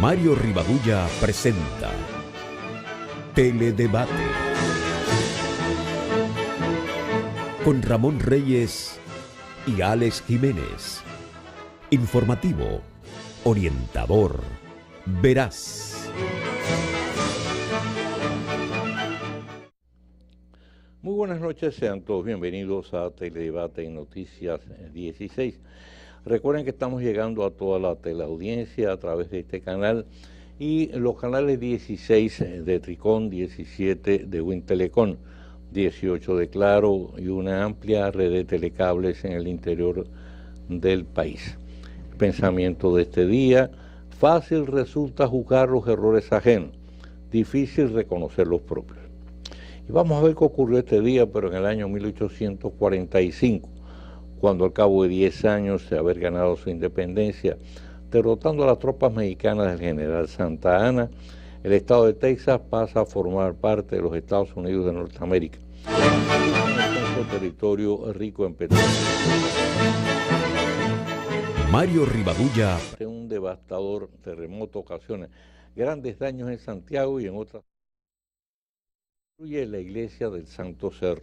Mario Rivadulla presenta Teledebate con Ramón Reyes y Alex Jiménez. Informativo, orientador, veraz. Muy buenas noches, sean todos bienvenidos a Teledebate en Noticias 16. Recuerden que estamos llegando a toda la teleaudiencia a través de este canal y los canales 16 de Tricón, 17 de Wintelecom, 18 de Claro y una amplia red de telecables en el interior del país. El pensamiento de este día: fácil resulta juzgar los errores ajenos, difícil reconocer los propios. Y vamos a ver qué ocurrió este día, pero en el año 1845, cuando al cabo de 10 años de haber ganado su independencia, derrotando a las tropas mexicanas del general Santa Anna, el estado de Texas pasa a formar parte de los Estados Unidos de Norteamérica, un territorio rico en petróleo. Mario Rivadulla. Un devastador terremoto ocasiona grandes daños en Santiago y en otras. Incluye la iglesia del Santo Cerro.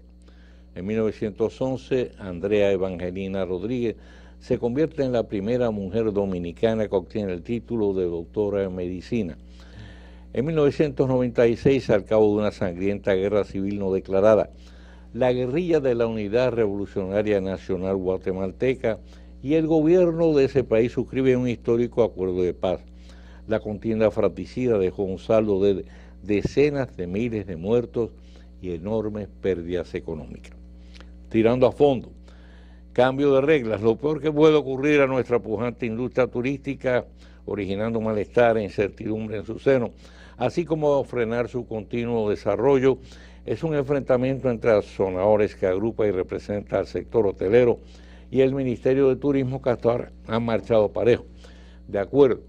En 1911, Andrea Evangelina Rodríguez se convierte en la primera mujer dominicana que obtiene el título de doctora en medicina. En 1996, al cabo de una sangrienta guerra civil no declarada, la guerrilla de la Unidad Revolucionaria Nacional Guatemalteca y el gobierno de ese país suscriben un histórico acuerdo de paz. La contienda fratricida dejó un saldo de decenas de miles de muertos y enormes pérdidas económicas. Tirando a fondo, cambio de reglas, lo peor que puede ocurrir a nuestra pujante industria turística, originando malestar e incertidumbre en su seno, así como frenar su continuo desarrollo, es un enfrentamiento entre azonadores que agrupa y representa al sector hotelero y el Ministerio de Turismo, que hasta ahora han marchado parejo. De acuerdo.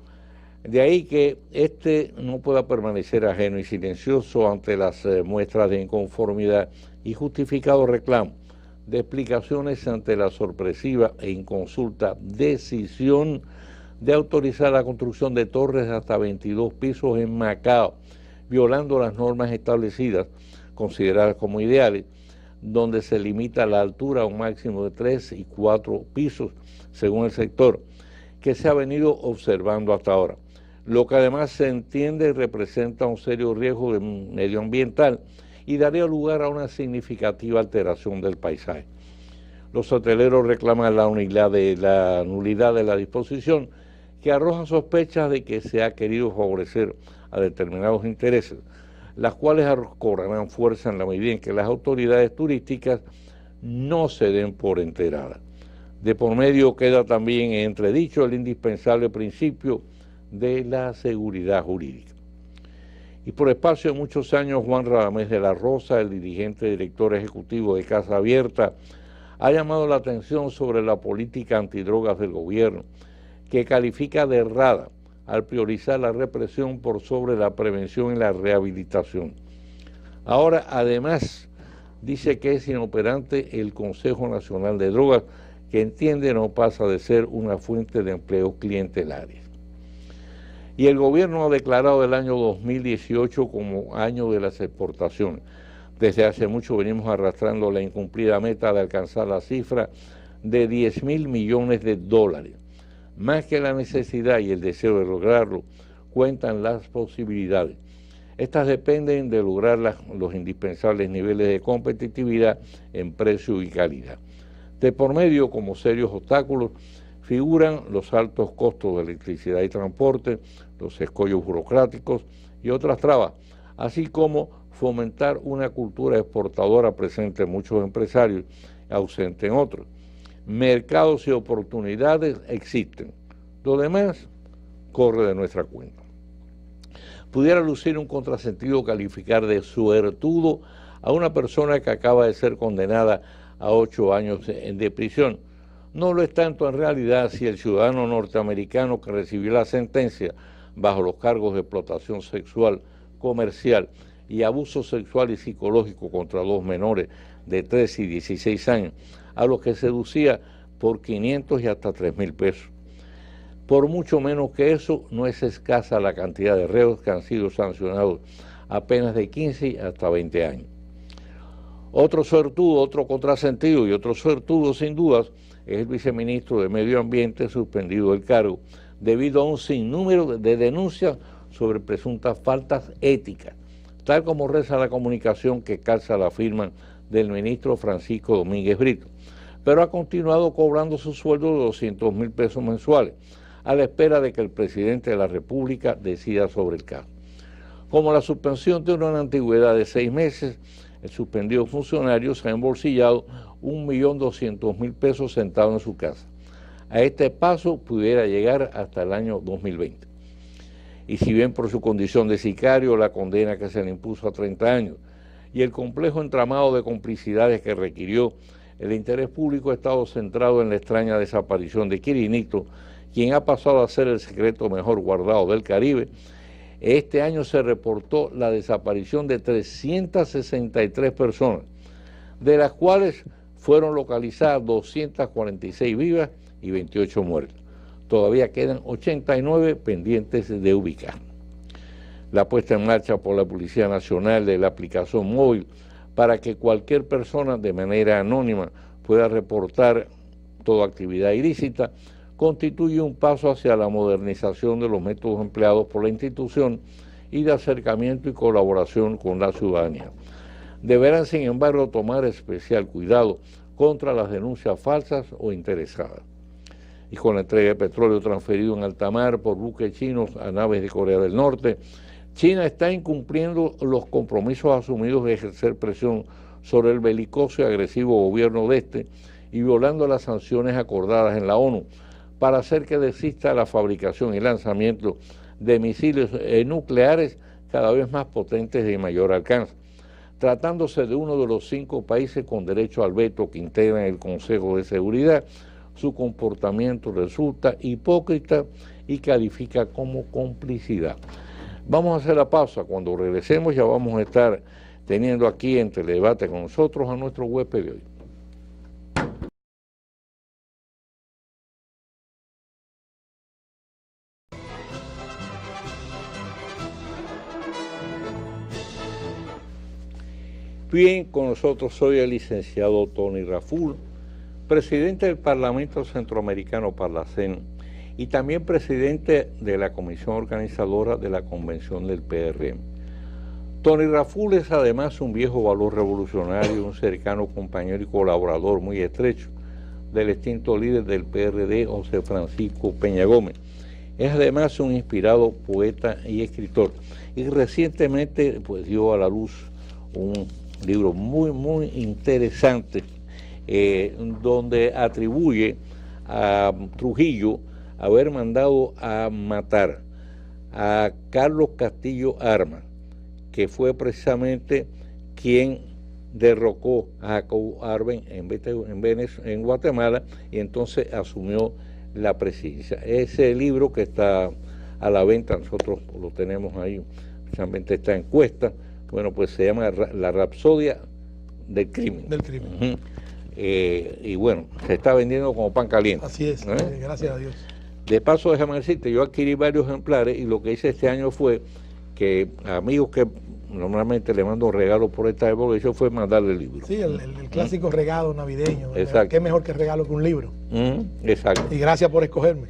De ahí que este no pueda permanecer ajeno y silencioso ante las muestras de inconformidad y justificado reclamo de explicaciones ante la sorpresiva e inconsulta decisión de autorizar la construcción de torres de hasta 22 pisos en Macao, violando las normas establecidas, consideradas como ideales, donde se limita la altura a un máximo de 3 y 4 pisos, según el sector, que se ha venido observando hasta ahora, lo que además se entiende representa un serio riesgo medioambiental y daría lugar a una significativa alteración del paisaje. Los hoteleros reclaman la nulidad de la disposición, que arroja sospechas de que se ha querido favorecer a determinados intereses, las cuales cobrarán fuerza en la medida en que las autoridades turísticas no se den por enteradas. De por medio queda también en entredicho el indispensable principio de la seguridad jurídica. Y por espacio de muchos años, Juan Radamés de la Rosa, el dirigente director ejecutivo de Casa Abierta, ha llamado la atención sobre la política antidrogas del gobierno, que califica de errada al priorizar la represión por sobre la prevención y la rehabilitación. Ahora, además, dice que es inoperante el Consejo Nacional de Drogas, que entiende no pasa de ser una fuente de empleo clientelaria. Y el gobierno ha declarado el año 2018 como año de las exportaciones. Desde hace mucho venimos arrastrando la incumplida meta de alcanzar la cifra de 10.000 millones de dólares. Más que la necesidad y el deseo de lograrlo, cuentan las posibilidades. Estas dependen de lograr los indispensables niveles de competitividad en precio y calidad. De por medio, como serios obstáculos, figuran los altos costos de electricidad y transporte, los escollos burocráticos y otras trabas, así como fomentar una cultura exportadora presente en muchos empresarios, ausente en otros. Mercados y oportunidades existen. Lo demás corre de nuestra cuenta. Pudiera lucir un contrasentido calificar de suertudo a una persona que acaba de ser condenada a 8 años de prisión. No lo es tanto en realidad si el ciudadano norteamericano que recibió la sentencia bajo los cargos de explotación sexual, comercial y abuso sexual y psicológico contra dos menores de 13 y 16 años, a los que seducía por 500 y hasta 3.000 pesos. Por mucho menos que eso, no es escasa la cantidad de reos que han sido sancionados apenas de 15 hasta 20 años. Otro suertudo, otro contrasentido y otro suertudo sin dudas es el viceministro de Medio Ambiente suspendido del cargo debido a un sinnúmero de denuncias sobre presuntas faltas éticas, tal como reza la comunicación que calza la firma del ministro Francisco Domínguez Brito, pero ha continuado cobrando su sueldo de 200.000 pesos mensuales, a la espera de que el presidente de la República decida sobre el caso. Como la suspensión tiene una antigüedad de 6 meses, el suspendido funcionario se ha embolsillado 1.200.000 pesos sentado en su casa. A este paso pudiera llegar hasta el año 2020. Y si bien por su condición de sicario la condena que se le impuso a 30 años y el complejo entramado de complicidades que requirió, el interés público ha estado centrado en la extraña desaparición de Quirinito, quien ha pasado a ser el secreto mejor guardado del Caribe. Este año se reportó la desaparición de 363 personas, de las cuales fueron localizadas 246 vivas y 28 muertas. Todavía quedan 89 pendientes de ubicar. La puesta en marcha por la Policía Nacional de la aplicación móvil para que cualquier persona de manera anónima pueda reportar toda actividad ilícita constituye un paso hacia la modernización de los métodos empleados por la institución y de acercamiento y colaboración con la ciudadanía. Deberán, sin embargo, tomar especial cuidado contra las denuncias falsas o interesadas. Y con la entrega de petróleo transferido en alta mar por buques chinos a naves de Corea del Norte, China está incumpliendo los compromisos asumidos de ejercer presión sobre el belicoso y agresivo gobierno de este y violando las sanciones acordadas en la ONU para hacer que desista la fabricación y lanzamiento de misiles nucleares cada vez más potentes y de mayor alcance, tratándose de uno de los 5 países con derecho al veto que integran el Consejo de Seguridad. Su comportamiento resulta hipócrita y califica como complicidad. Vamos a hacer la pausa. Cuando regresemos ya vamos a estar teniendo aquí en Teledebate con nosotros a nuestro huésped de hoy. Bien, con nosotros soy el licenciado Tony Raful, presidente del Parlamento Centroamericano Parlacén y también presidente de la comisión organizadora de la convención del PRM. Tony Raful es además un viejo valor revolucionario, un cercano compañero y colaborador muy estrecho del extinto líder del PRD, José Francisco Peña Gómez. Es además un inspirado poeta y escritor y recientemente pues dio a la luz un libro muy interesante donde atribuye a Trujillo haber mandado a matar a Carlos Castillo Armas, que fue precisamente quien derrocó a Jacobo Arbenz en Guatemala y entonces asumió la presidencia. Ese libro que está a la venta, nosotros lo tenemos ahí, precisamente esta encuesta, bueno, pues se llama La Rapsodia del Crimen. Del crimen. Y bueno, se está vendiendo como pan caliente. Así es, gracias a Dios. De paso, déjame decirte, yo adquirí varios ejemplares y lo que hice este año fue que a amigos que normalmente le mando regalos por esta época, eso fue mandarle el libro. Sí, el clásico regalo navideño. Exacto. Qué mejor que regalo que un libro. Exacto. Y gracias por escogerme.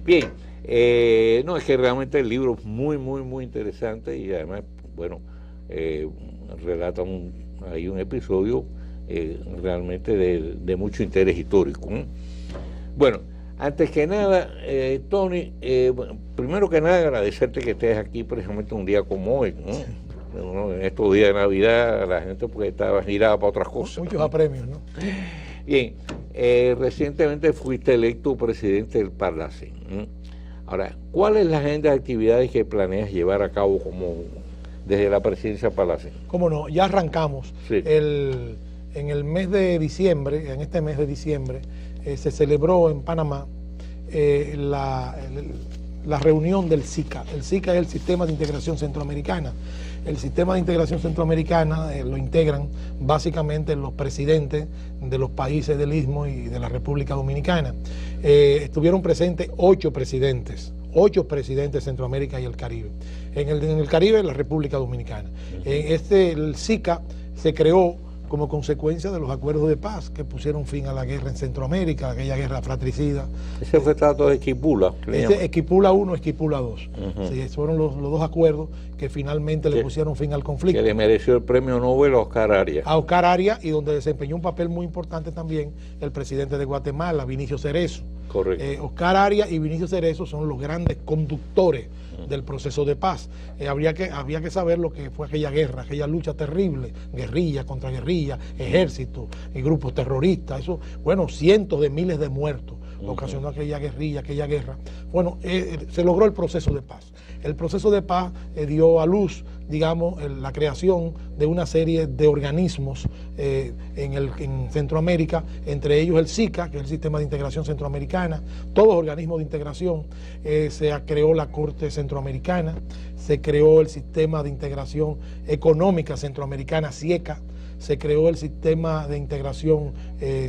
Bien, no, es que realmente el libro es muy interesante y además, bueno, relata hay un episodio realmente de mucho interés histórico. Bueno, antes que nada, Tony, primero que nada agradecerte que estés aquí precisamente un día como hoy, ¿no? Bueno, en estos días de Navidad la gente porque estaba girada para otras cosas. Muchos apremios, ¿no? Bien, recientemente fuiste electo presidente del Parlacén. Ahora, ¿cuál es la agenda de actividades que planeas llevar a cabo desde la presidencia del Parlacén? Cómo no, ya arrancamos. Sí. En el mes de diciembre, en este mes de diciembre, se celebró en Panamá la reunión del SICA. El SICA es el Sistema de Integración Centroamericana. El Sistema de Integración Centroamericana lo integran básicamente los presidentes de los países del Istmo y de la República Dominicana. Estuvieron presentes 8 presidentes de Centroamérica y el Caribe. En el Caribe, la República Dominicana. El SICA se creó como consecuencia de los acuerdos de paz que pusieron fin a la guerra en Centroamérica, aquella guerra fratricida. Ese fue el trato de Esquipula. Esquipula 1, Esquipula 2. Sí, fueron los 2 acuerdos que finalmente le pusieron fin al conflicto. Que le mereció el premio Nobel a Oscar Arias. A Oscar Arias, y donde desempeñó un papel muy importante también el presidente de Guatemala, Vinicio Cerezo. Correcto. Oscar Arias y Vinicio Cerezo son los grandes conductores del proceso de paz. Había que saber lo que fue aquella guerra, aquella lucha terrible, guerrilla contra guerrilla, ejército y grupos terroristas, eso, bueno, cientos de miles de muertos ocasionó aquella guerrilla, aquella guerra. Bueno, se logró el proceso de paz. El proceso de paz dio a luz, digamos, la creación de una serie de organismos en Centroamérica, entre ellos el SICA, que es el Sistema de Integración Centroamericana, todos organismos de integración. Se creó la Corte Centroamericana, se creó el Sistema de Integración Económica Centroamericana, SIECA, se creó el Sistema de Integración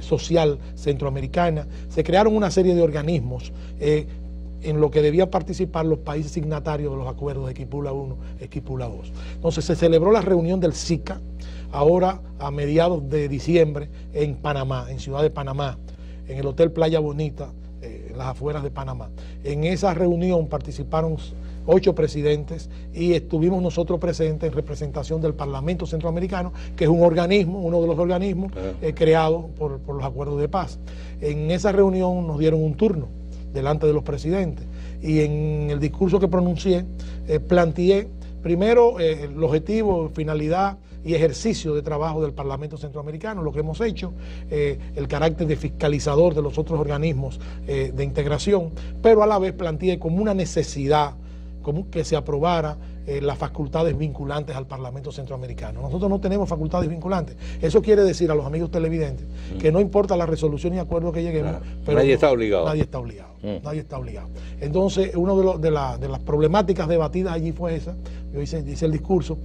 Social Centroamericana, se crearon una serie de organismos en lo que debían participar los países signatarios de los acuerdos de Esquipula 1, Esquipula 2. Entonces se celebró la reunión del SICA, ahora a mediados de diciembre, en Panamá, en Ciudad de Panamá, en el Hotel Playa Bonita, en las afueras de Panamá. En esa reunión participaron 8 presidentes y estuvimos nosotros presentes en representación del Parlamento Centroamericano, que es un organismo, uno de los organismos creados por los acuerdos de paz. En esa reunión nos dieron un turno delante de los presidentes, y en el discurso que pronuncié planteé primero el objetivo, finalidad y ejercicio de trabajo del Parlamento Centroamericano, lo que hemos hecho, el carácter de fiscalizador de los otros organismos de integración, pero a la vez planteé como una necesidad como que se aprobara las facultades vinculantes al Parlamento Centroamericano. Nosotros no tenemos facultades vinculantes. Eso quiere decir a los amigos televidentes que no importa la resolución y acuerdo que lleguemos, pero nadie está obligado. Nadie está obligado. Nadie está obligado. Entonces, una de las problemáticas debatidas allí fue esa. Yo hice el discurso.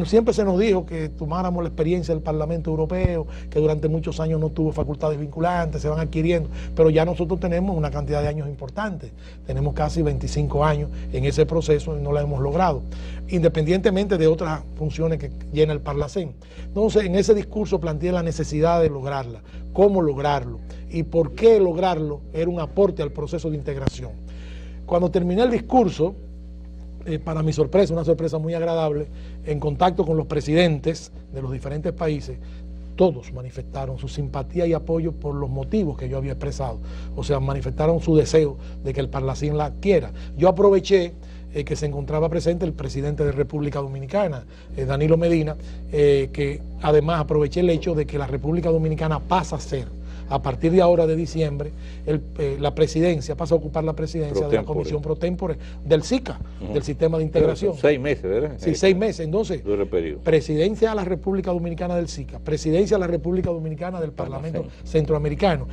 Siempre se nos dijo que tomáramos la experiencia del Parlamento Europeo, que durante muchos años no tuvo facultades vinculantes, se van adquiriendo, pero ya nosotros tenemos una cantidad de años importante. Tenemos casi 25 años en ese proceso y no la hemos logrado, independientemente de otras funciones que llena el Parlacén. Entonces, en ese discurso planteé la necesidad de lograrla, cómo lograrlo y por qué lograrlo era un aporte al proceso de integración. Cuando terminé el discurso, para mi sorpresa, una sorpresa muy agradable, en contacto con los presidentes de los diferentes países, todos manifestaron su simpatía y apoyo por los motivos que yo había expresado. O sea, manifestaron su deseo de que el Parlacén la adquiera. Yo aproveché que se encontraba presente el presidente de República Dominicana, Danilo Medina, que además aproveché el hecho de que la República Dominicana pasa a ser, a partir de ahora de diciembre, la presidencia, pasa a ocupar la presidencia de la Comisión Pro Tempore del SICA, del Sistema de Integración. 6 meses, ¿verdad? Sí, 6 meses. Entonces, periodo. Presidencia a la República Dominicana del SICA, presidencia a la República Dominicana del Parlamento Centroamericano,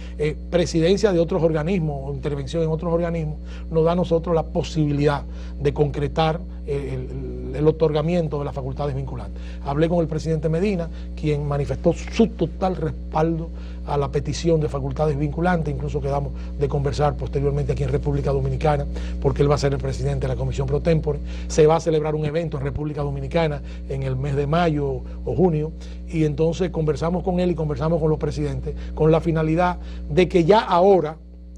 presidencia de otros organismos o intervención en otros organismos, nos da a nosotros la posibilidad de concretar el otorgamiento de las facultades vinculantes. Hablé con el presidente Medina, quien manifestó su total respaldo a la petición de facultades vinculantes. Incluso quedamos de conversar posteriormente aquí en República Dominicana, porque él va a ser el presidente de la Comisión Pro Tempore. Se va a celebrar un evento en República Dominicana en el mes de mayo o junio, y entonces conversamos con él y conversamos con los presidentes con la finalidad de que ya ahora,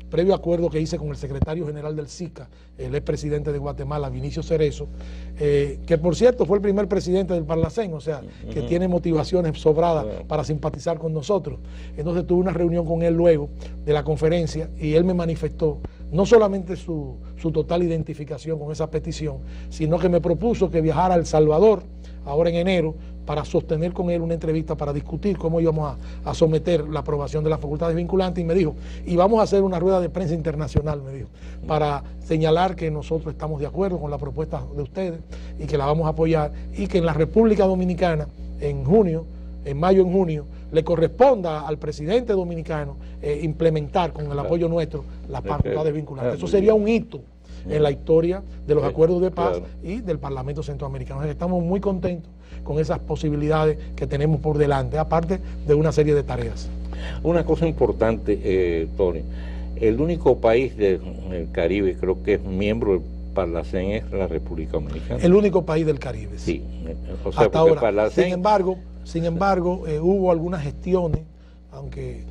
previo acuerdo que hice con el secretario general del SICA, el expresidente de Guatemala, Vinicio Cerezo, que por cierto fue el primer presidente del Parlacén, o sea, que tiene motivaciones sobradas para simpatizar con nosotros. Entonces tuve una reunión con él luego de la conferencia y él me manifestó no solamente su total identificación con esa petición, sino que me propuso que viajara a El Salvador ahora en enero para sostener con él una entrevista para discutir cómo íbamos a someter la aprobación de las facultades vinculantes, y me dijo, y vamos a hacer una rueda de prensa internacional, me dijo, para señalar que nosotros estamos de acuerdo con la propuesta de ustedes y que la vamos a apoyar, y que en la República Dominicana en mayo, le corresponda al presidente dominicano implementar con el apoyo nuestro las facultades vinculantes. Eso sería un hito en la historia de los acuerdos de paz claro. y del Parlamento Centroamericano. Estamos muy contentos con esas posibilidades que tenemos por delante, aparte de una serie de tareas. Una cosa importante, Tony, el único país del Caribe, creo que es miembro del Parlacén, es la República Dominicana. El único país del Caribe. Sí, o sea, hasta ahora. Parlacén... Sin embargo, hubo algunas gestiones, aunque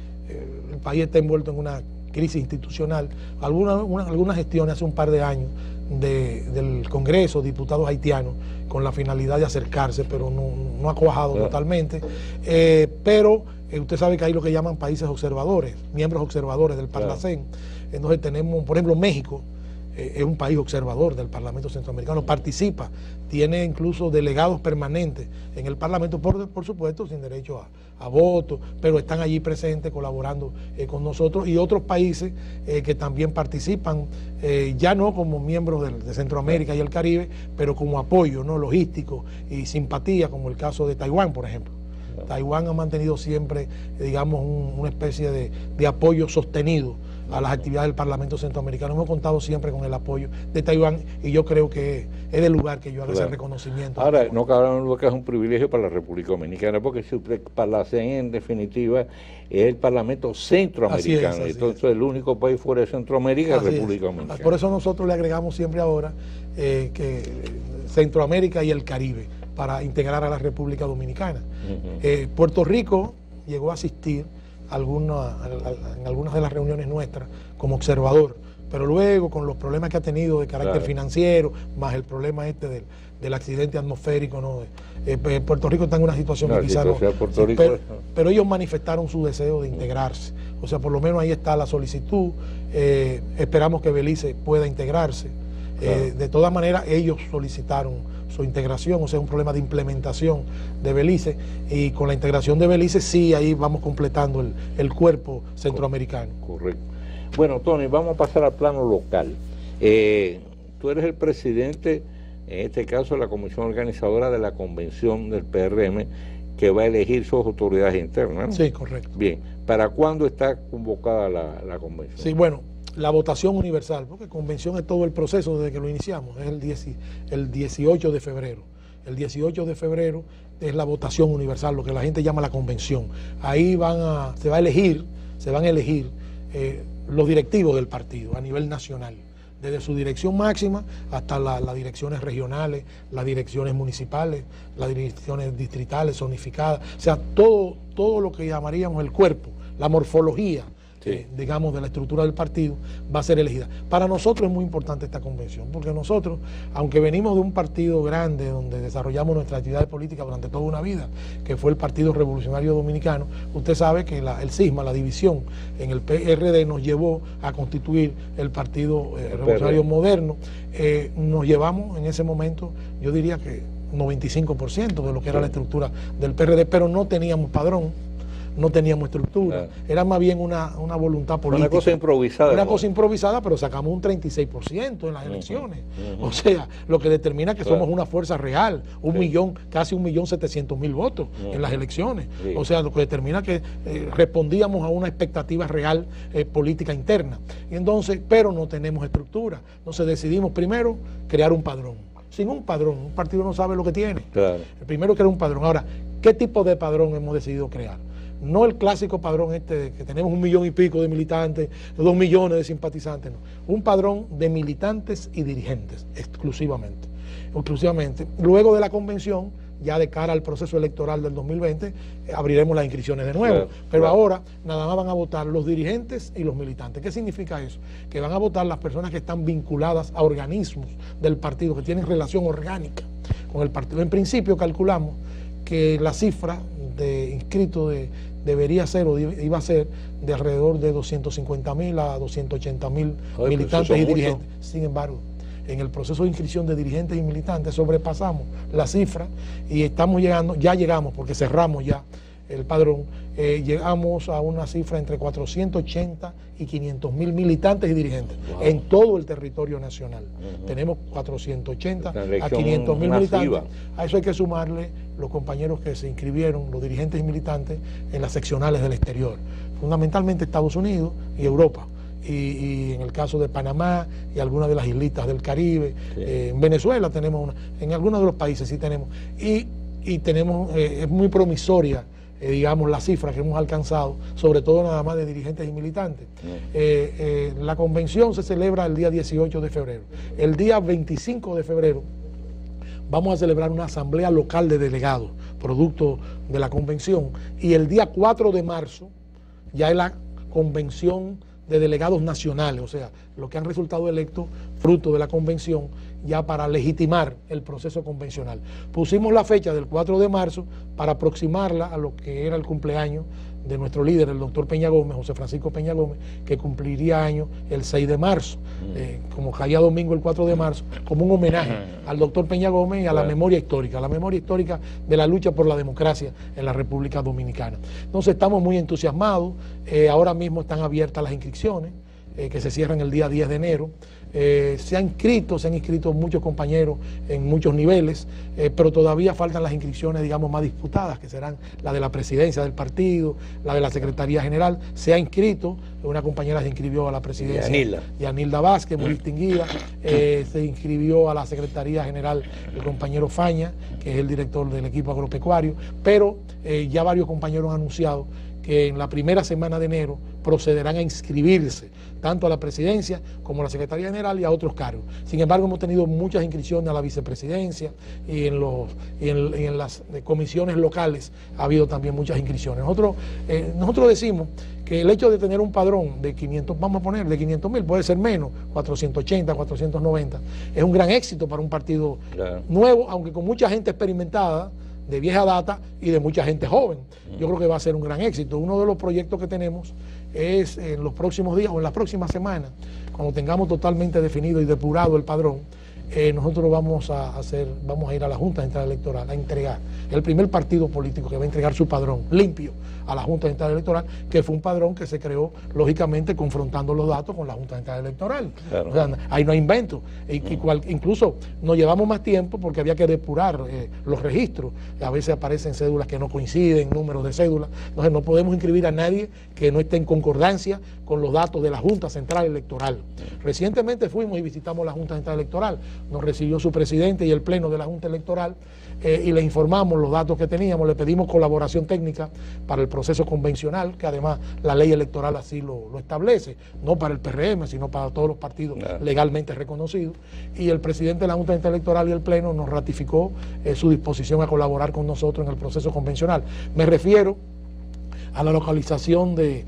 el país está envuelto en una crisis institucional, algunas gestiones hace un par de años del Congreso, diputados haitianos, con la finalidad de acercarse, pero no ha cuajado totalmente. Pero usted sabe que hay lo que llaman países observadores, miembros observadores del Parlacén. Entonces tenemos, por ejemplo, México es un país observador del Parlamento Centroamericano, participa, tiene incluso delegados permanentes en el Parlamento, por supuesto, sin derecho a voto, pero están allí presentes colaborando con nosotros, y otros países que también participan, ya no como miembros de Centroamérica y el Caribe, pero como apoyo, ¿no?, logístico y simpatía, como el caso de Taiwán, por ejemplo. Taiwán ha mantenido siempre, digamos, una especie de apoyo sostenido a las actividades del Parlamento Centroamericano. Hemos contado siempre con el apoyo de Taiwán, y yo creo que es del lugar que yo haga ese reconocimiento. Ahora, no cabe duda que es un privilegio para la República Dominicana, porque si usted Parlacén, en definitiva, es el Parlamento Centroamericano. Así es. Entonces, el único país fuera de Centroamérica es la República Dominicana. Por eso nosotros le agregamos siempre ahora que Centroamérica y el Caribe, para integrar a la República Dominicana. Puerto Rico llegó a asistir en algunas de las reuniones nuestras como observador, pero luego, con los problemas que ha tenido de carácter financiero, más el problema del accidente atmosférico, ¿no? Puerto Rico está en una situación que quizás no, pero ellos manifestaron su deseo de integrarse. O sea, por lo menos ahí está la solicitud. Esperamos que Belice pueda integrarse. De todas maneras, ellos solicitaron su integración, o sea, un problema de implementación de Belice, y con la integración de Belice sí, ahí vamos completando el cuerpo centroamericano. Correcto. Bueno, Tony, vamos a pasar al plano local. Tú eres el presidente, en este caso, de la comisión organizadora de la convención del PRM, que va a elegir sus autoridades internas, ¿no? Sí, correcto. Bien, ¿para cuándo está convocada la convención? Sí, bueno, la votación universal, porque convención es todo el proceso desde que lo iniciamos, es el 18 de febrero. El 18 de febrero es la votación universal, lo que la gente llama la convención. Ahí se van a elegir los directivos del partido a nivel nacional, desde su dirección máxima hasta las direcciones regionales, las direcciones municipales, las direcciones distritales, zonificadas, o sea, todo lo que llamaríamos el cuerpo, la morfología, digamos, de la estructura del partido, va a ser elegida. Para nosotros es muy importante esta convención, porque nosotros, aunque venimos de un partido grande donde desarrollamos nuestra actividad política durante toda una vida, que fue el Partido Revolucionario Dominicano, usted sabe que el cisma, la división en el PRD nos llevó a constituir el Partido Revolucionario Moderno. Nos llevamos en ese momento, yo diría que 95% de lo que era la estructura del PRD, pero no teníamos padrón, no teníamos estructura, era más bien una voluntad política. Una cosa improvisada. Una cosa improvisada, pero sacamos un 36% en las elecciones. O sea, lo que determina que somos una fuerza real, casi 1.700.000 votos en las elecciones. O sea, lo que determina que respondíamos a una expectativa real política interna. Y entonces, pero no tenemos estructura. Entonces decidimos primero crear un padrón. Sin un padrón, un partido no sabe lo que tiene. El primero crear un padrón. Ahora, ¿qué tipo de padrón hemos decidido crear? No el clásico padrón que tenemos 1 millón y pico de militantes, 2 millones de simpatizantes, no. Un padrón de militantes y dirigentes, exclusivamente. Luego de la convención, ya de cara al proceso electoral del 2020, abriremos las inscripciones de nuevo. Pero ahora nada más van a votar los dirigentes y los militantes. ¿Qué significa eso? Que van a votar las personas que están vinculadas a organismos del partido, que tienen relación orgánica con el partido. En principio calculamos que la cifra de inscritos debería ser o iba a ser de alrededor de 250.000 a 280.000 militantes y dirigentes. Sin embargo, en el proceso de inscripción de dirigentes y militantes sobrepasamos la cifra y ya llegamos, porque cerramos ya el padrón, llegamos a una cifra entre 480 y 500.000 militantes y dirigentes en todo el territorio nacional. Tenemos 480 a 500.000 militantes. A eso hay que sumarle los compañeros que se inscribieron, los dirigentes y militantes en las seccionales del exterior, fundamentalmente Estados Unidos y Europa. y en el caso de Panamá y algunas de las islitas del Caribe. Sí. En Venezuela tenemos una, en algunos de los países sí tenemos. Y tenemos, es muy promisoria, digamos, la cifra que hemos alcanzado, sobre todo nada más de dirigentes y militantes. La convención se celebra el día 18 de febrero. El día 25 de febrero vamos a celebrar una asamblea local de delegados, producto de la convención, y el día 4 de marzo ya es la convención de delegados nacionales, o sea, los que han resultado electos fruto de la convención, ya para legitimar el proceso convencional. Pusimos la fecha del 4 de marzo para aproximarla a lo que era el cumpleaños de nuestro líder, el doctor Peña Gómez, José Francisco Peña Gómez, que cumpliría año el 6 de marzo, como caía domingo el 4 de marzo, como un homenaje al doctor Peña Gómez y a la memoria histórica de la lucha por la democracia en la República Dominicana. Entonces estamos muy entusiasmados, ahora mismo están abiertas las inscripciones, que se cierran el día 10 de enero. Se han inscrito muchos compañeros en muchos niveles, pero todavía faltan las inscripciones, digamos, más disputadas, que serán la de la presidencia del partido, la de la Secretaría General. Se ha inscrito, una compañera se inscribió a la presidencia, Yanilda Vázquez, muy distinguida. Se inscribió a la Secretaría General el compañero Faña, que es el director del equipo agropecuario, pero ya varios compañeros han anunciado que en la primera semana de enero procederán a inscribirse tanto a la presidencia como a la Secretaría General y a otros cargos. Sin embargo, hemos tenido muchas inscripciones a la vicepresidencia y en las comisiones locales ha habido también muchas inscripciones. Nosotros decimos que el hecho de tener un padrón de 500, vamos a poner, de 500.000, puede ser menos, 480, 490, es un gran éxito para un partido nuevo, aunque con mucha gente experimentada, de vieja data y de mucha gente joven. Yo creo que va a ser un gran éxito. Uno de los proyectos que tenemos es en los próximos días o en las próximas semanas, cuando tengamos totalmente definido y depurado el padrón, nosotros vamos a ir a la Junta Central Electoral a entregar, el primer partido político que va a entregar su padrón limpio a la Junta Central Electoral, que fue un padrón que se creó lógicamente confrontando los datos con la Junta Central Electoral. Claro. O sea, ahí no hay invento. Incluso nos llevamos más tiempo porque había que depurar los registros. A veces aparecen cédulas que no coinciden, números de cédulas. Entonces no podemos inscribir a nadie que no esté en concordancia con los datos de la Junta Central Electoral. Recientemente fuimos y visitamos la Junta Central Electoral. Nos recibió su presidente y el pleno de la Junta Electoral y le informamos los datos que teníamos, le pedimos colaboración técnica para el proceso convencional, que además la ley electoral así lo establece, no para el PRM, sino para todos los partidos legalmente reconocidos. Y el presidente de la Junta Electoral y el pleno nos ratificó su disposición a colaborar con nosotros en el proceso convencional. Me refiero a la localización de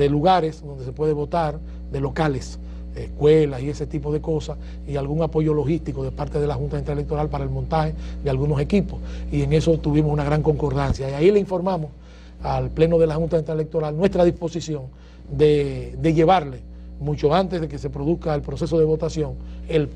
lugares donde se puede votar, de locales, escuelas y ese tipo de cosas, y algún apoyo logístico de parte de la Junta Central Electoral para el montaje de algunos equipos, y en eso tuvimos una gran concordancia, y ahí le informamos al Pleno de la Junta Central Electoral nuestra disposición de llevarle, mucho antes de que se produzca el proceso de votación, el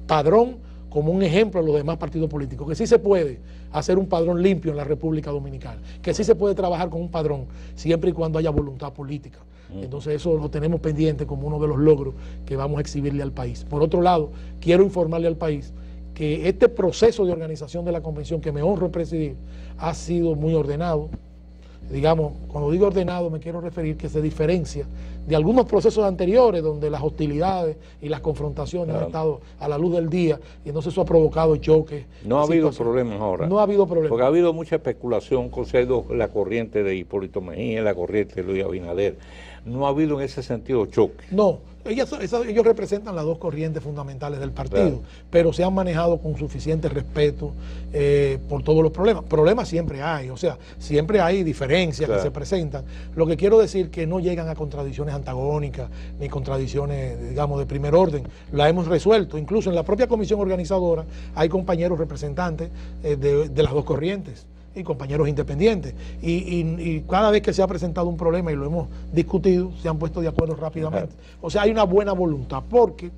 padrón como un ejemplo a los demás partidos políticos, que sí se puede hacer un padrón limpio en la República Dominicana, que sí se puede trabajar con un padrón siempre y cuando haya voluntad política. Entonces eso lo tenemos pendiente como uno de los logros que vamos a exhibirle al país. Por otro lado, quiero informarle al país que este proceso de organización de la convención, que me honro presidir, ha sido muy ordenado. Digamos, cuando digo ordenado me quiero referir que se diferencia de algunos procesos anteriores donde las hostilidades y las confrontaciones han estado a la luz del día, y entonces eso ha provocado choques. No ha habido problemas ahora. No ha habido problemas. Porque ha habido mucha especulación con la corriente de Hipólito Mejía, la corriente de Luis Abinader. No ha habido en ese sentido choque. No, ellos representan las dos corrientes fundamentales del partido, pero se han manejado con suficiente respeto por todos los problemas. Problemas siempre hay, o sea, siempre hay diferencias que se presentan. Lo que quiero decir que no llegan a contradicciones antagónicas ni contradicciones, digamos, de primer orden. La hemos resuelto. Incluso en la propia comisión organizadora hay compañeros representantes de las dos corrientes y compañeros independientes, y cada vez que se ha presentado un problema y lo hemos discutido, se han puesto de acuerdo rápidamente. O sea, hay una buena voluntad, porque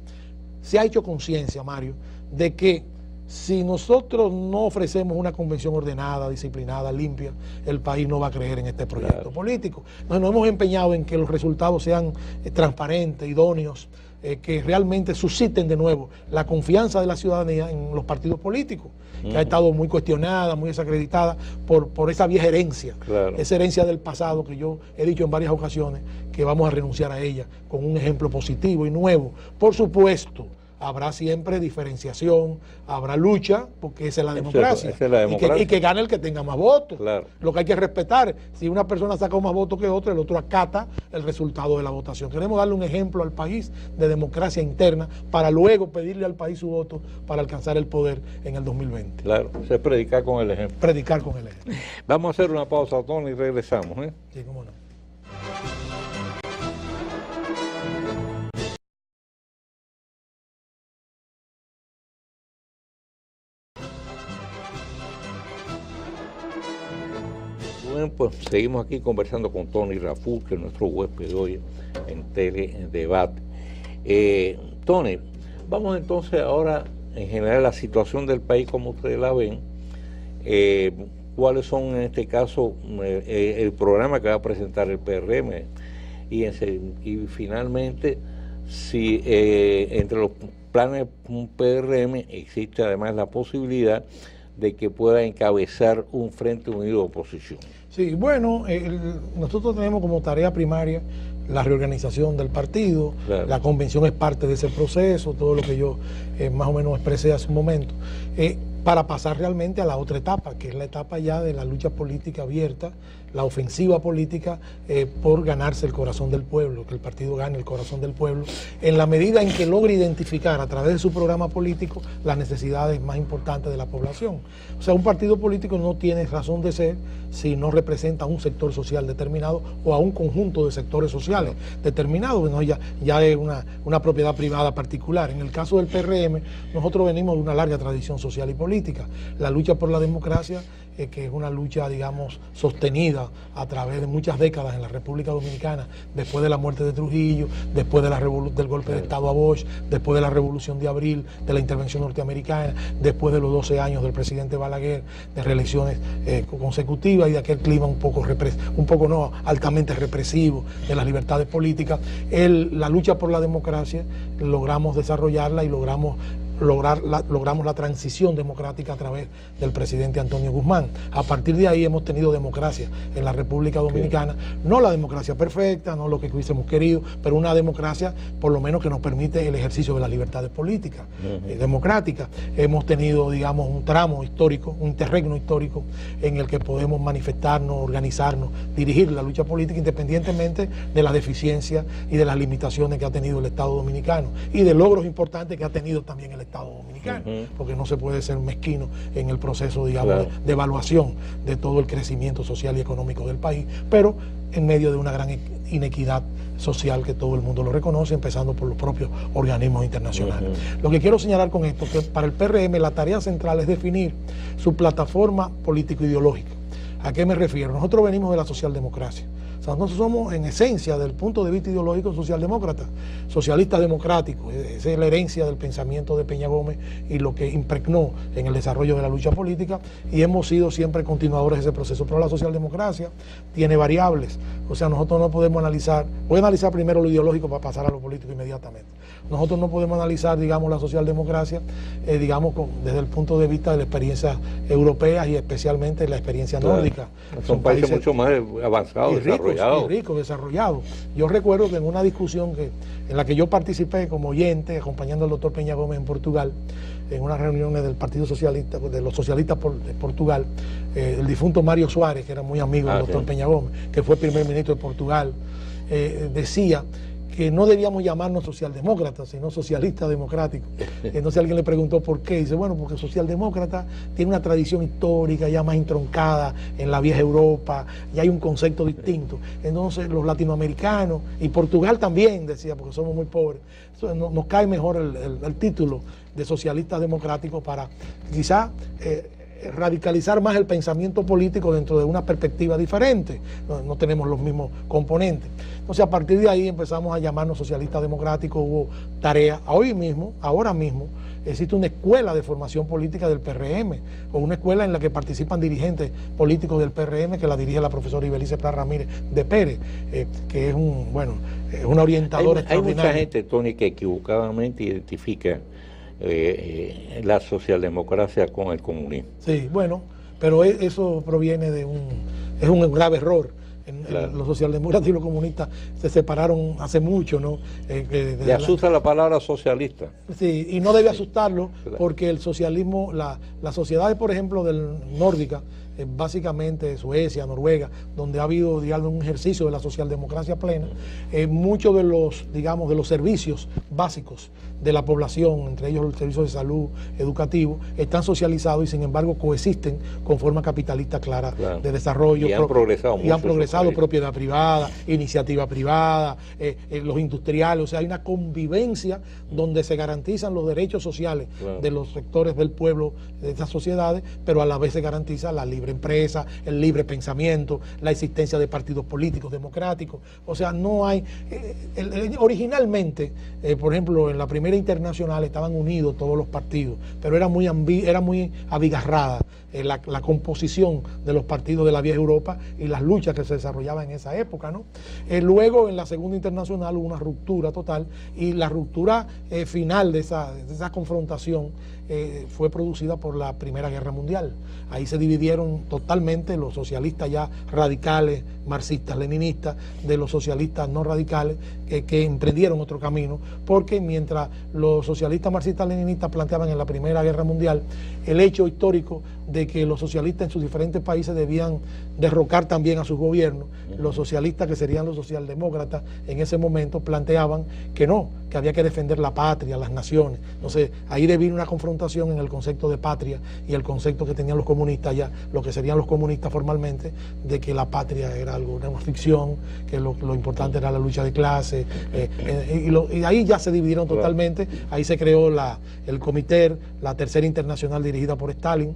se ha hecho conciencia, Mario, de que si nosotros no ofrecemos una convención ordenada, disciplinada, limpia, el país no va a creer en este proyecto político. Nos hemos empeñado en que los resultados sean transparentes, idóneos, que realmente susciten de nuevo la confianza de la ciudadanía en los partidos políticos, que ha estado muy cuestionada, muy desacreditada por esa vieja herencia, esa herencia del pasado que yo he dicho en varias ocasiones que vamos a renunciar a ella con un ejemplo positivo y nuevo. Por supuesto, habrá siempre diferenciación, habrá lucha, porque esa es la democracia. Esa es la democracia. Y que gane el que tenga más votos. Claro. Lo que hay que respetar, si una persona saca más votos que otra, el otro acata el resultado de la votación. Queremos darle un ejemplo al país de democracia interna para luego pedirle al país su voto para alcanzar el poder en el 2020. Claro, se predicar con el ejemplo. Predicar con el ejemplo. Vamos a hacer una pausa, Tony, y regresamos. Sí, cómo no. Bueno, pues seguimos aquí conversando con Tony Raful, que es nuestro huésped de hoy en Teledebate. Tony, vamos entonces ahora en general a la situación del país como ustedes la ven. ¿Cuáles son en este caso el programa que va a presentar el PRM? Y finalmente, si entre los planes PRM existe además la posibilidad de que pueda encabezar un frente unido de oposición. Sí, bueno, nosotros tenemos como tarea primaria la reorganización del partido, claro. La convención es parte de ese proceso, todo lo que yo más o menos expresé hace un momento, para pasar realmente a la otra etapa, que es la etapa ya de la lucha política abierta, la ofensiva política por ganarse el corazón del pueblo, que el partido gane el corazón del pueblo, en la medida en que logre identificar a través de su programa político las necesidades más importantes de la población. O sea, un partido político no tiene razón de ser si no representa a un sector social determinado o a un conjunto de sectores sociales determinados. Bueno, ya es una propiedad privada particular. En el caso del PRM, nosotros venimos de una larga tradición social y política. La lucha por la democracia, que es una lucha, digamos, sostenida a través de muchas décadas en la República Dominicana, después de la muerte de Trujillo, después de del golpe de Estado a Bosch, después de la Revolución de Abril, de la intervención norteamericana, después de los 12 años del presidente Balaguer, de reelecciones consecutivas y de aquel clima un poco altamente represivo de las libertades políticas. La lucha por la democracia logramos desarrollarla y logramos la transición democrática a través del presidente Antonio Guzmán. A partir de ahí hemos tenido democracia en la República Dominicana, no la democracia perfecta, no lo que hubiésemos querido, pero una democracia por lo menos que nos permite el ejercicio de las libertades políticas, democráticas. Hemos tenido, digamos, un tramo histórico, un interregno histórico en el que podemos manifestarnos, organizarnos, dirigir la lucha política independientemente de las deficiencias y de las limitaciones que ha tenido el Estado Dominicano y de logros importantes que ha tenido también el Estado Dominicano, porque no se puede ser mezquino en el proceso, digamos, de evaluación de todo el crecimiento social y económico del país, pero en medio de una gran inequidad social que todo el mundo lo reconoce, empezando por los propios organismos internacionales. Lo que quiero señalar con esto es que para el PRM la tarea central es definir su plataforma político-ideológica. ¿A qué me refiero? Nosotros venimos de la socialdemocracia. O sea, nosotros somos en esencia, del punto de vista ideológico, socialdemócratas, socialistas democráticos. Esa es la herencia del pensamiento de Peña Gómez y lo que impregnó en el desarrollo de la lucha política, y hemos sido siempre continuadores de ese proceso. Pero la socialdemocracia tiene variables. O sea, nosotros no podemos analizar, voy a analizar primero lo ideológico para pasar a lo político inmediatamente. Nosotros no podemos analizar, digamos, la socialdemocracia, digamos, desde el punto de vista de las experiencias europeas y especialmente la experiencia nórdica. Son países mucho más avanzados, desarrollados. Yo recuerdo que en una discusión en la que yo participé como oyente, acompañando al doctor Peña Gómez en Portugal, en unas reuniones del Partido Socialista, de los socialistas de Portugal, el difunto Mário Soares, que era muy amigo del doctor Peña Gómez, que fue primer ministro de Portugal, decía que no debíamos llamarnos socialdemócratas, sino socialistas democráticos. Entonces alguien le preguntó por qué, y dice, bueno, porque socialdemócrata tiene una tradición histórica ya más entroncada en la vieja Europa, y hay un concepto distinto. Entonces los latinoamericanos, y Portugal también, decía, porque somos muy pobres, nos cae mejor el título de socialistas democráticos para quizá radicalizar más el pensamiento político dentro de una perspectiva diferente. No tenemos los mismos componentes. Entonces, a partir de ahí empezamos a llamarnos socialistas democráticos. Hubo tarea. Ahora mismo, existe una escuela de formación política del PRM, o una escuela en la que participan dirigentes políticos del PRM, que la dirige la profesora Ibelice Prat Ramírez de Pérez, que es una orientadora extraordinaria. Hay mucha gente, Tony, que equivocadamente identifica la socialdemocracia con el comunismo. Sí, bueno, pero eso proviene es un grave error. Claro. Los socialdemócratas y los comunistas se separaron hace mucho, ¿no? Le asusta la palabra socialista. Sí, y no debe asustarlo, claro. Porque el socialismo, las sociedades, por ejemplo, nórdicas, básicamente Suecia, Noruega, donde ha habido, digamos, un ejercicio de la socialdemocracia plena, muchos de los servicios básicos de la población, entre ellos los servicios de salud, educativos, están socializados y sin embargo coexisten con forma capitalista clara, claro, de desarrollo. Y han progresado mucho. Y han progresado propiedad privada, iniciativa privada, los industriales, o sea, hay una convivencia donde se garantizan los derechos sociales, claro, de los sectores del pueblo, de esas sociedades, pero a la vez se garantiza la libre empresa, el libre pensamiento, la existencia de partidos políticos democráticos. O sea, no hay... originalmente, por ejemplo, en la primera internacional estaban unidos todos los partidos, pero era muy abigarrada la composición de los partidos de la vieja Europa y las luchas que se desarrollaban en esa época, ¿no? Luego, en la segunda internacional hubo una ruptura total, y la ruptura final de esa confrontación fue producida por la Primera Guerra Mundial. Ahí se dividieron totalmente los socialistas ya radicales, marxistas, leninistas, de los socialistas no radicales que emprendieron otro camino, porque mientras los socialistas marxistas leninistas planteaban en la Primera Guerra Mundial el hecho histórico de que los socialistas en sus diferentes países debían derrocar también a sus gobiernos, los socialistas, que serían los socialdemócratas en ese momento, planteaban que no, que había que defender la patria, las naciones. Entonces ahí devino una confrontación en el concepto de patria y el concepto que tenían los comunistas ya, lo que serían los comunistas formalmente, de que la patria era una ficción, que lo importante era la lucha de clases, y ahí ya se dividieron totalmente. Ahí se creó el Comité, la Tercera Internacional dirigida por Stalin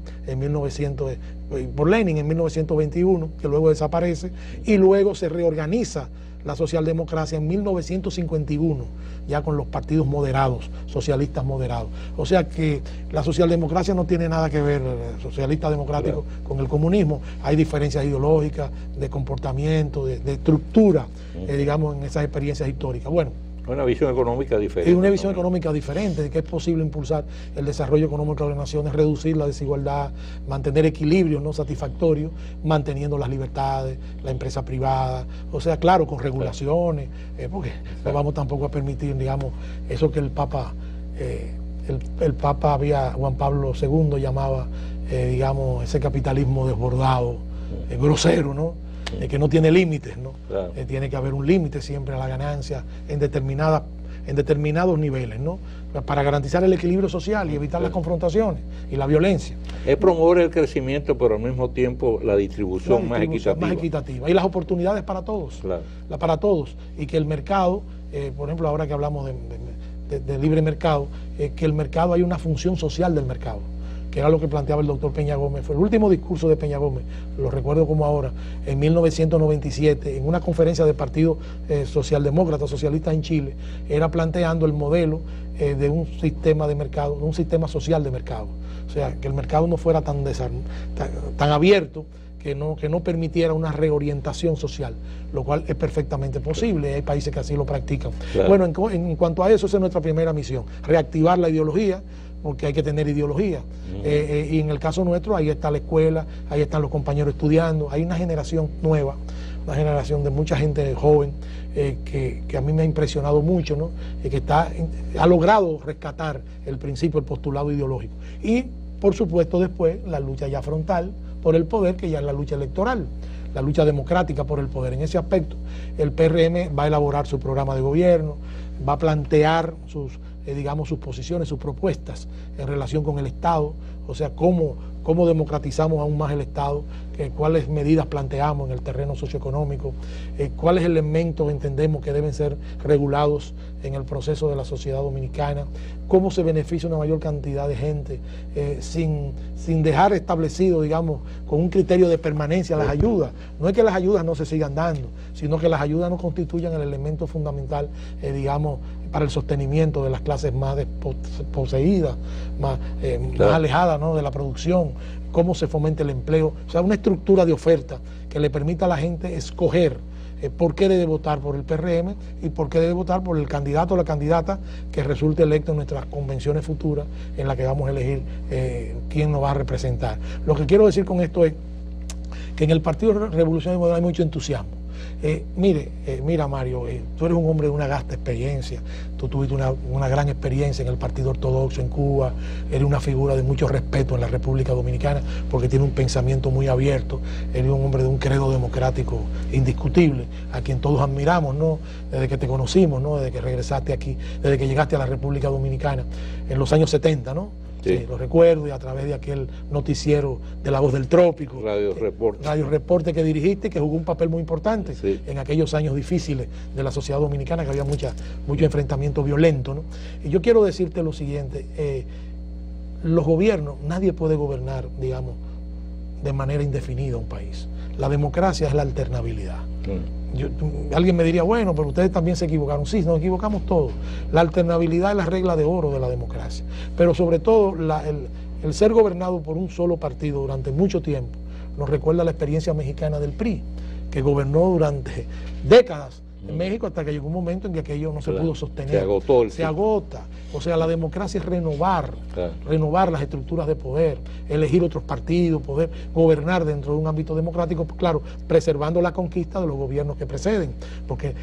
por Lenin en 1921, que luego desaparece, y luego se reorganiza la socialdemocracia en 1951, ya con los partidos moderados, socialistas moderados. O sea que la socialdemocracia no tiene nada que ver, socialista democrático, claro, con el comunismo. Hay diferencias ideológicas, de comportamiento, de estructura, digamos, en esas experiencias históricas. Bueno, una visión económica diferente. Es una visión económica diferente, de que es posible impulsar el desarrollo económico de las naciones, reducir la desigualdad, mantener equilibrios no satisfactorios, manteniendo las libertades, la empresa privada, o sea, claro, con regulaciones, porque no vamos tampoco a permitir, digamos, eso que el Papa Juan Pablo II llamaba, digamos, ese capitalismo desbordado, grosero, ¿no? Que no tiene límites, ¿no? Claro. Tiene que haber un límite siempre a la ganancia en determinados niveles, ¿no? Para garantizar el equilibrio social y evitar las confrontaciones y la violencia. Es promover el crecimiento, pero al mismo tiempo la distribución más equitativa. Y las oportunidades para todos, claro, para todos. Y que el mercado, por ejemplo, ahora que hablamos de libre mercado, que el mercado, hay una función social del mercado, que era lo que planteaba el doctor Peña Gómez. Fue el último discurso de Peña Gómez, lo recuerdo como ahora, en 1997, en una conferencia de partidos socialdemócratas, socialistas en Chile, era planteando el modelo de un sistema de mercado, de un sistema social de mercado. O sea, que el mercado no fuera tan abierto, que no permitiera una reorientación social, lo cual es perfectamente posible. Hay países que así lo practican. Claro. Bueno, en cuanto a eso, esa es nuestra primera misión, reactivar la ideología, porque hay que tener ideología. Y en el caso nuestro, ahí está la escuela, ahí están los compañeros estudiando, hay una generación nueva, una generación de mucha gente joven, que a mí me ha impresionado mucho, ¿no? Que ha logrado rescatar el principio, el postulado ideológico. Y, por supuesto, después, la lucha ya frontal por el poder, que ya es la lucha electoral, la lucha democrática por el poder. En ese aspecto, el PRM va a elaborar su programa de gobierno, va a plantear sus posiciones, sus propuestas en relación con el Estado, o sea, cómo cómo democratizamos aún más el Estado, cuáles medidas planteamos en el terreno socioeconómico, cuáles elementos entendemos que deben ser regulados en el proceso de la sociedad dominicana, cómo se beneficia una mayor cantidad de gente sin dejar establecido, digamos, con un criterio de permanencia las ayudas. No es que las ayudas no se sigan dando, sino que las ayudas no constituyan el elemento fundamental, digamos, para el sostenimiento de las clases más desposeídas, más alejadas, ¿no?, de la producción, cómo se fomenta el empleo, o sea, una estructura de oferta que le permita a la gente escoger por qué debe votar por el PRM y por qué debe votar por el candidato o la candidata que resulte electo en nuestras convenciones futuras en las que vamos a elegir quién nos va a representar. Lo que quiero decir con esto es que en el Partido Revolucionario Moderno hay mucho entusiasmo. Mira Mario, tú eres un hombre de una vasta experiencia, tú tuviste una gran experiencia en el Partido Ortodoxo en Cuba, eres una figura de mucho respeto en la República Dominicana porque tiene un pensamiento muy abierto, eres un hombre de un credo democrático indiscutible, a quien todos admiramos, ¿no?, desde que te conocimos, ¿no?, desde que regresaste aquí, desde que llegaste a la República Dominicana en los años 70, ¿no? Sí, lo recuerdo, y a través de aquel noticiero de La Voz del Trópico, Radio Reporte que dirigiste, que jugó un papel muy importante en aquellos años difíciles de la sociedad dominicana, que había mucho enfrentamiento violento, ¿no? Y yo quiero decirte lo siguiente, los gobiernos, nadie puede gobernar, digamos, de manera indefinida un país. La democracia es la alternabilidad. Alguien me diría, bueno, pero ustedes también se equivocaron. Sí, nos equivocamos todos. La alternabilidad es la regla de oro de la democracia. Pero sobre todo, el ser gobernado por un solo partido durante mucho tiempo nos recuerda la experiencia mexicana del PRI, que gobernó durante décadas en México hasta que llegó un momento en que aquello no se pudo sostener. Se agota. O sea, la democracia es renovar las estructuras de poder, elegir otros partidos, poder gobernar dentro de un ámbito democrático, claro, preservando la conquista de los gobiernos que preceden. Porque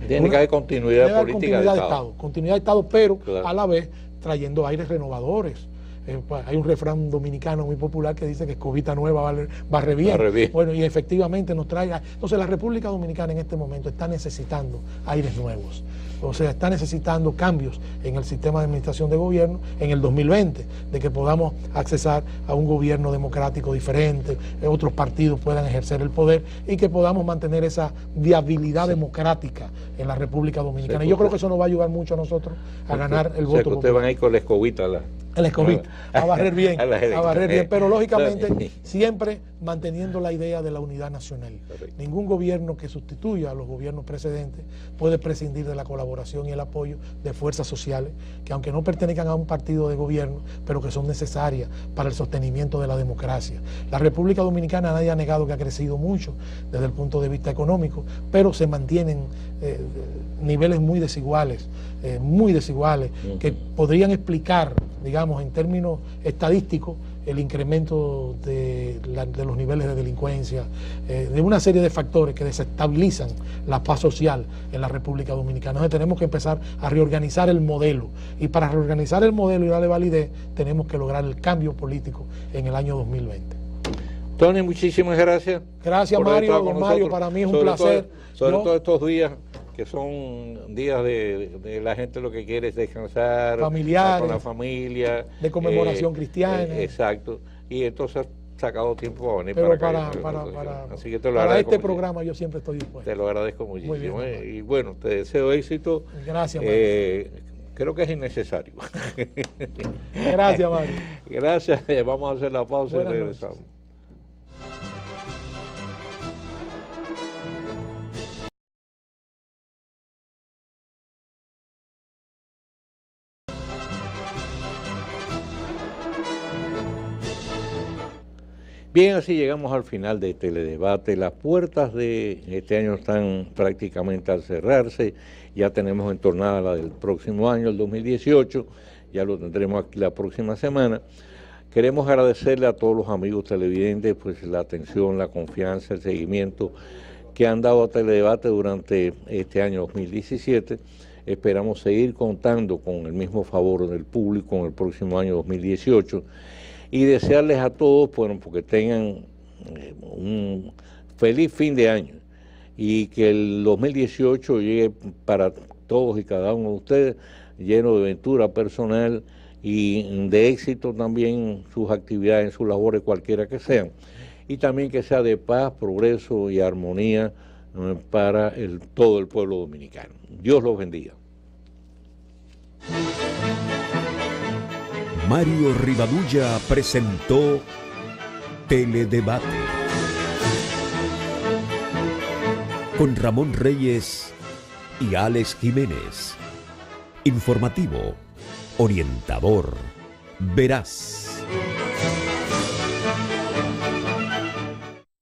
tiene que haber continuidad política de Estado. Continuidad de Estado, pero a la vez trayendo aires renovadores. Hay un refrán dominicano muy popular que dice que escobita nueva barre bien. Bueno, y efectivamente nos trae. Entonces la República Dominicana en este momento está necesitando aires nuevos. O sea, está necesitando cambios en el sistema de administración de gobierno en el 2020, de que podamos accesar a un gobierno democrático diferente, otros partidos puedan ejercer el poder y que podamos mantener esa viabilidad democrática en la República Dominicana. Y yo creo que eso nos va a ayudar mucho a nosotros a ganar el voto popular. Ustedes van a ir con la escobita a barrer bien, pero lógicamente siempre manteniendo la idea de la unidad nacional. Ningún gobierno que sustituya a los gobiernos precedentes puede prescindir de la colaboración y el apoyo de fuerzas sociales que, aunque no pertenezcan a un partido de gobierno, pero que son necesarias para el sostenimiento de la democracia. La República Dominicana, nadie ha negado que ha crecido mucho desde el punto de vista económico, pero se mantienen niveles muy desiguales, que podrían explicar, digamos, en términos estadísticos, el incremento de los niveles de delincuencia, de una serie de factores que desestabilizan la paz social en la República Dominicana. Entonces tenemos que empezar a reorganizar el modelo, y para reorganizar el modelo y darle validez tenemos que lograr el cambio político en el año 2020. Tony, muchísimas gracias. Gracias, Mario. Don Mario, para mí es un placer. Sobre todo estos días que son días de la gente lo que quiere es descansar, familiares, con la familia, de conmemoración cristiana. Exacto, y entonces has sacado tiempo para venir. Pero así que te lo para agradezco este programa yo siempre estoy dispuesto. Te lo agradezco muchísimo. Muy bien, y bueno, te deseo éxito. Gracias, Mario. Creo que es innecesario. Gracias, Mario. Gracias, vamos a hacer la pausa y regresamos. Bien, así llegamos al final de Teledebate. Las puertas de este año están prácticamente al cerrarse. Ya tenemos entornada la del próximo año, el 2018. Ya lo tendremos aquí la próxima semana. Queremos agradecerle a todos los amigos televidentes pues la atención, la confianza, el seguimiento que han dado a Teledebate durante este año 2017. Esperamos seguir contando con el mismo favor del público en el próximo año 2018. Y desearles a todos, bueno, porque tengan un feliz fin de año y que el 2018 llegue para todos y cada uno de ustedes lleno de aventura personal y de éxito también sus actividades, sus labores, cualquiera que sean, y también que sea de paz, progreso y armonía para todo el pueblo dominicano. Dios los bendiga. Mario Rivadulla presentó Teledebate con Ramón Reyes y Alex Jiménez. Informativo, orientador, veraz.